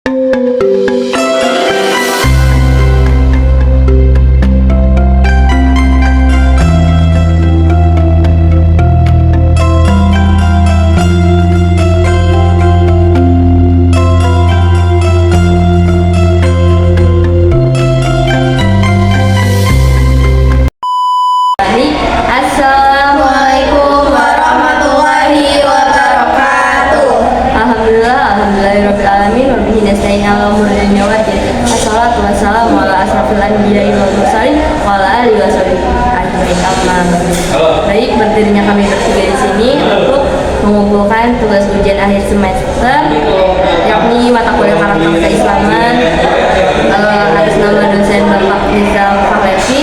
Assalamualaikum warahmatullahi wabarakatuh. Alhamdulillahirobbilalamin. Wabihi nasta'in ala umuri dunya waddin. Assalatu wassalamu ala asrofil anbiya'i wal mursalin wa ala alihi washabihi ajmain. Amma ba'du. Baik, berdirinya kami bertiga di sini untuk mengumpulkan tugas ujian akhir semester, yakni mata kuliah karakter keislaman atas nama dosen Bapak Rizal Fahlevi.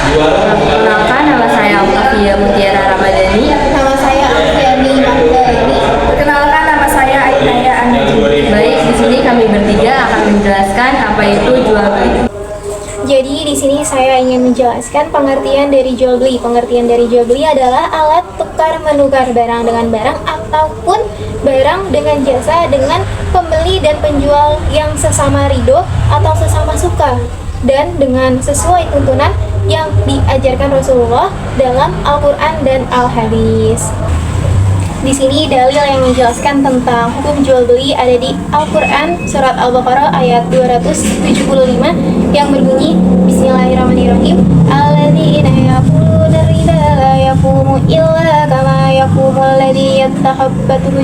Perkenalkan, nama saya Octavia Mutiara Ramadhani. Nama saya Alfiani Magdaleni. Perkenalkan, nama saya Ainaya Anajib. Baik, di sini kami bertiga akan menjelaskan apa itu jual beli. Jadi di sini saya ingin menjelaskan pengertian dari jual beli. Pengertian dari jual beli adalah alat tukar menukar barang dengan barang ataupun barang dengan jasa dengan pembeli dan penjual yang sesama ridho atau sesama suka dan dengan sesuai tuntunan yang diajarkan Rasulullah dalam Al-Quran dan Al-Hadis. Di sini dalil yang menjelaskan tentang hukum jual beli ada di Al-Quran surat Al-Baqarah ayat 275 yang berbunyi Bismillahirrahmanirrahim. Alladzina yaquluna riba la yaqumu illa kama yaqumu alladzi yattahabbathu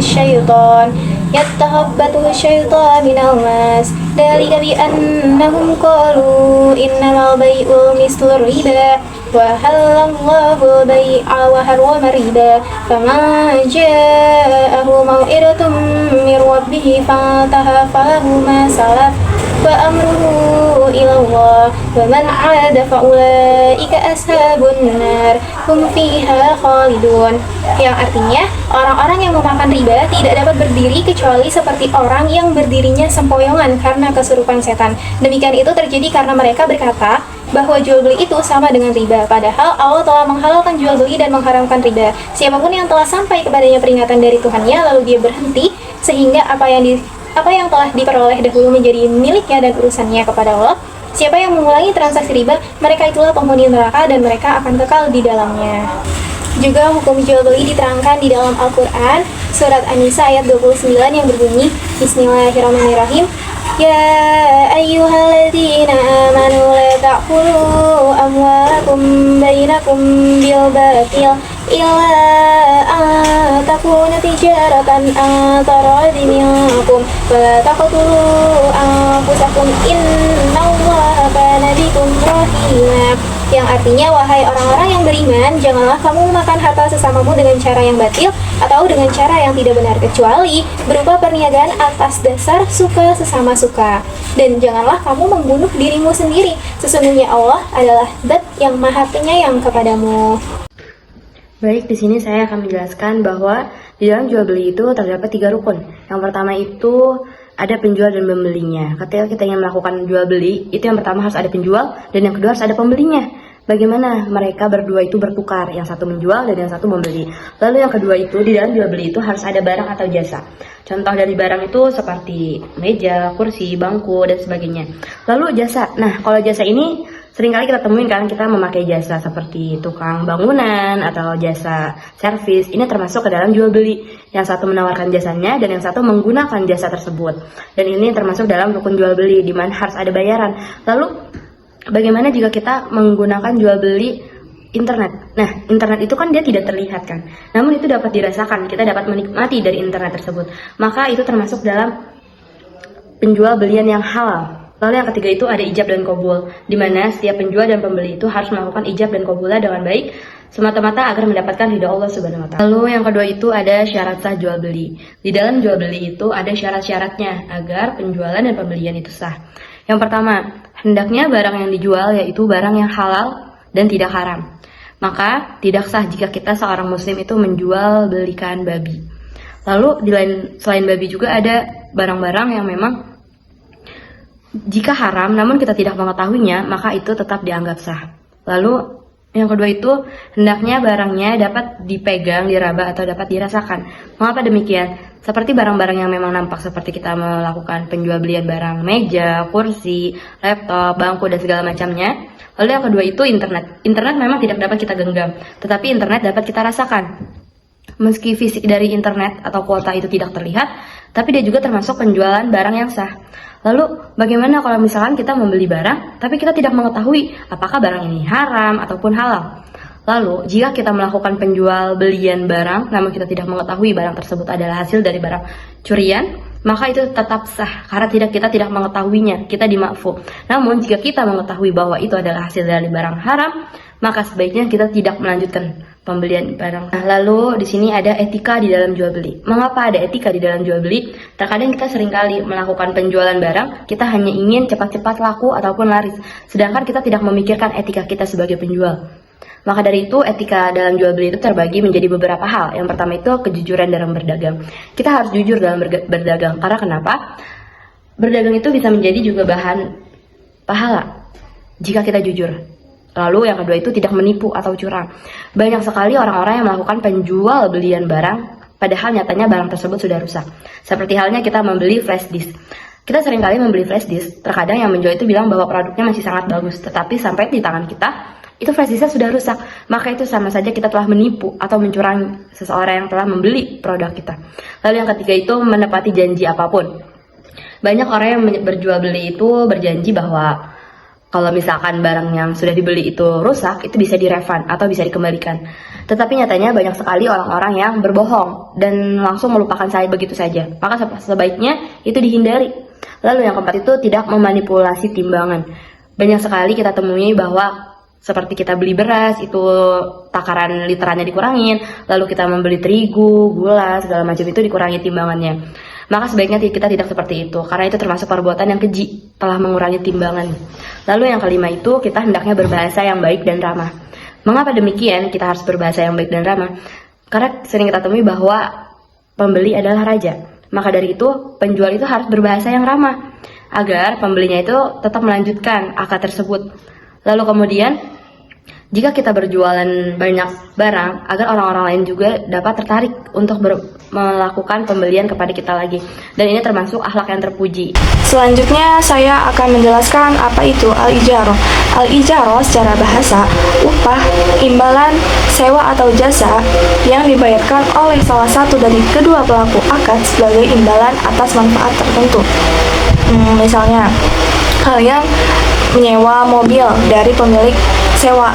syaitan minal mas. Dzalika bi annahum qalu innamal bai'u mislur riba wa halallahu bai'a wa harrama riba faman ja'ahu maw'idatun min rabbih fantaha falahu ma salaf wa amruhu ila Allah wa man 'ada fa ulaika ashabun nar hum fiha khalidun. Yang artinya orang-orang yang memakan riba tidak dapat berdiri kecuali seperti orang yang berdirinya sempoyongan karena kesurupan setan. Demikian itu terjadi karena mereka berkata bahwa jual beli itu sama dengan riba, padahal Allah telah menghalalkan jual beli dan mengharamkan riba. Siapapun yang telah sampai kepadanya peringatan dari Tuhannya lalu dia berhenti sehingga apa yang telah diperoleh dahulu menjadi miliknya dan urusannya kepada Allah. Siapa yang mengulangi transaksi riba, mereka itulah penghuni neraka dan mereka akan kekal di dalamnya. Juga hukum jual beli diterangkan di dalam Al-Quran surat An-Nisa ayat 29 yang berbunyi Bismillahirrahmanirrahim. Ya ayyuhalladzina amanu la ta'kulu amwalakum bainakum bil batil illa an takuna tijaratan an taradin minkum wa la taqtulu anfusakum innallaha kana bikum rahima. Yang artinya, wahai orang-orang yang beriman, janganlah kamu memakan harta sesamamu dengan cara yang batil atau dengan cara yang tidak benar, kecuali berupa perniagaan atas dasar suka sesama suka. Dan janganlah kamu membunuh dirimu sendiri, sesungguhnya Allah adalah Zat yang Maha Penyayang kepadamu. Baik, di sini saya akan menjelaskan bahwa di dalam jual beli itu terdapat 3 rukun. Yang pertama itu ada penjual dan pembelinya. Ketika kita ingin melakukan jual beli, itu yang pertama harus ada penjual dan yang kedua harus ada pembelinya. Bagaimana mereka berdua itu bertukar, yang satu menjual dan yang satu membeli. Lalu yang kedua itu di dalam jual beli itu harus ada barang atau jasa. Contoh dari barang itu seperti meja, kursi, bangku dan sebagainya. Lalu jasa. Nah, kalau jasa ini seringkali kita temuin kan, kita memakai jasa seperti tukang bangunan atau jasa servis. Ini termasuk ke dalam jual beli. Yang satu menawarkan jasanya dan yang satu menggunakan jasa tersebut. Dan ini termasuk dalam rukun jual beli di mana harus ada bayaran. Lalu bagaimana jika kita menggunakan jual beli internet? Nah, internet itu kan dia tidak terlihat kan. Namun itu dapat dirasakan, kita dapat menikmati dari internet tersebut. Maka itu termasuk dalam penjual belian yang halal. Lalu yang ketiga itu ada ijab dan qabul, di mana setiap penjual dan pembeli itu harus melakukan ijab dan qabulnya dengan baik, semata-mata agar mendapatkan ridha Allah Subhanahu wa Ta'ala. Lalu yang kedua itu ada syarat sah jual beli. Di dalam jual beli itu ada syarat-syaratnya agar penjualan dan pembelian itu sah. Yang pertama, hendaknya barang yang dijual yaitu barang yang halal dan tidak haram. Maka tidak sah jika kita seorang muslim itu menjual belikan babi. Lalu selain babi juga ada barang-barang yang memang jika haram namun kita tidak mengetahuinya, maka itu tetap dianggap sah. Lalu yang kedua itu hendaknya barangnya dapat dipegang, diraba atau dapat dirasakan. Mengapa demikian? Seperti barang-barang yang memang nampak seperti kita melakukan penjual belian barang meja, kursi, laptop, bangku, dan segala macamnya. Lalu yang kedua itu internet. Internet memang tidak dapat kita genggam, tetapi internet dapat kita rasakan. Meski fisik dari internet atau kuota itu tidak terlihat, tapi dia juga termasuk penjualan barang yang sah. Lalu bagaimana kalau misalkan kita membeli barang, tapi kita tidak mengetahui apakah barang ini haram ataupun halal? Lalu, jika kita melakukan penjual belian barang, namun kita tidak mengetahui barang tersebut adalah hasil dari barang curian, maka itu tetap sah, karena kita tidak mengetahuinya, kita dimakfu. Namun, jika kita mengetahui bahwa itu adalah hasil dari barang haram, maka sebaiknya kita tidak melanjutkan pembelian barang. Nah, lalu di sini ada etika di dalam jual beli. Mengapa ada etika di dalam jual beli? Terkadang kita seringkali melakukan penjualan barang, kita hanya ingin cepat-cepat laku ataupun laris, sedangkan kita tidak memikirkan etika kita sebagai penjual. Maka dari itu, etika dalam jual beli itu terbagi menjadi beberapa hal. Yang pertama itu kejujuran dalam berdagang. Kita harus jujur dalam berdagang. Karena kenapa? Berdagang itu bisa menjadi juga bahan pahala jika kita jujur. Lalu yang kedua itu tidak menipu atau curang. Banyak sekali orang-orang yang melakukan penjual belian barang, padahal nyatanya barang tersebut sudah rusak. Seperti halnya kita membeli flash disk. Kita seringkali membeli flash disk, terkadang yang menjual itu bilang bahwa produknya masih sangat bagus, tetapi sampai di tangan kita, itu flash disknya sudah rusak. Maka itu sama saja kita telah menipu atau mencurangi seseorang yang telah membeli produk kita. Lalu yang ketiga itu menepati janji apapun. Banyak orang yang berjual beli itu berjanji bahwa kalau misalkan barang yang sudah dibeli itu rusak, itu bisa direfund atau bisa dikembalikan. Tetapi nyatanya banyak sekali orang-orang yang berbohong dan langsung melupakan saya begitu saja. Maka sebaiknya itu dihindari. Lalu yang keempat itu tidak memanipulasi timbangan. Banyak sekali kita temui bahwa seperti kita beli beras, itu takaran literannya dikurangin, lalu kita membeli terigu, gula, segala macam itu dikurangi timbangannya. Maka sebaiknya kita tidak seperti itu, karena itu termasuk perbuatan yang keji, telah mengurangi timbangan. Lalu yang kelima itu, kita hendaknya berbahasa yang baik dan ramah. Mengapa demikian kita harus berbahasa yang baik dan ramah? Karena sering kita temui bahwa pembeli adalah raja. Maka dari itu, penjual itu harus berbahasa yang ramah, agar pembelinya itu tetap melanjutkan akad tersebut. Lalu kemudian, jika kita berjualan banyak barang, agar orang-orang lain juga dapat tertarik untuk melakukan pembelian kepada kita lagi. Dan ini termasuk akhlak yang terpuji. Selanjutnya saya akan menjelaskan apa itu al-ijarah. Al-ijarah secara bahasa, upah, imbalan, sewa atau jasa yang dibayarkan oleh salah satu dari kedua pelaku akad sebagai imbalan atas manfaat tertentu. Misalnya, kalian menyewa mobil dari pemilik sewa.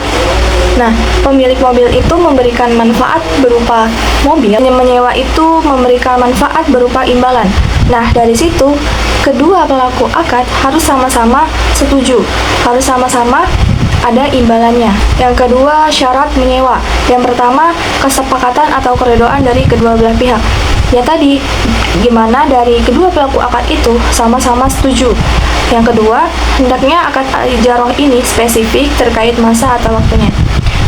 Nah, pemilik mobil itu memberikan manfaat berupa mobil, yang menyewa itu memberikan manfaat berupa imbalan. Nah, dari situ kedua pelaku akad harus sama-sama setuju, harus sama-sama ada imbalannya. Yang kedua, syarat menyewa. Yang pertama, kesepakatan atau keredoan dari kedua belah pihak. Ya tadi, gimana dari kedua pelaku akad itu sama-sama setuju. Yang kedua, hendaknya akad al-ijarah ini spesifik terkait masa atau waktunya.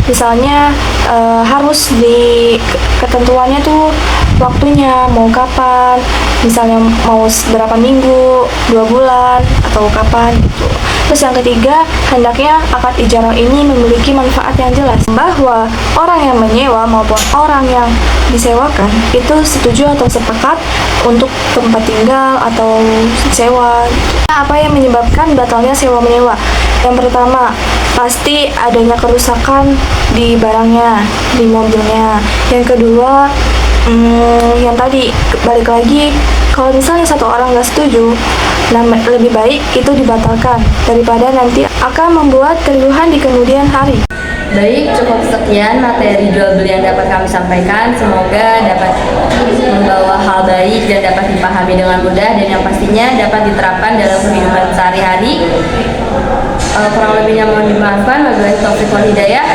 Misalnya harus di ketentuannya tuh waktunya mau kapan, misalnya mau berapa minggu, 2 bulan, atau kapan gitu. Terus yang ketiga, hendaknya akad ijarah ini memiliki manfaat yang jelas, bahwa orang yang menyewa maupun orang yang disewakan itu setuju atau sepakat untuk tempat tinggal atau sewa. Apa yang menyebabkan batalnya sewa menyewa? Yang pertama, pasti adanya kerusakan di barangnya, di mobilnya. Yang kedua, yang tadi balik lagi, kalau misalnya satu orang nggak setuju, lebih baik itu dibatalkan daripada nanti akan membuat keluhan di kemudian hari. Baik, cukup sekian materi jual beli yang dapat kami sampaikan. Semoga dapat membawa hal baik dan dapat dipahami dengan mudah, dan yang pastinya dapat diterapkan dalam kehidupan sehari-hari. Kurang lebihnya mohon dimaafkan. Wabillahi taufiq wal hidayah.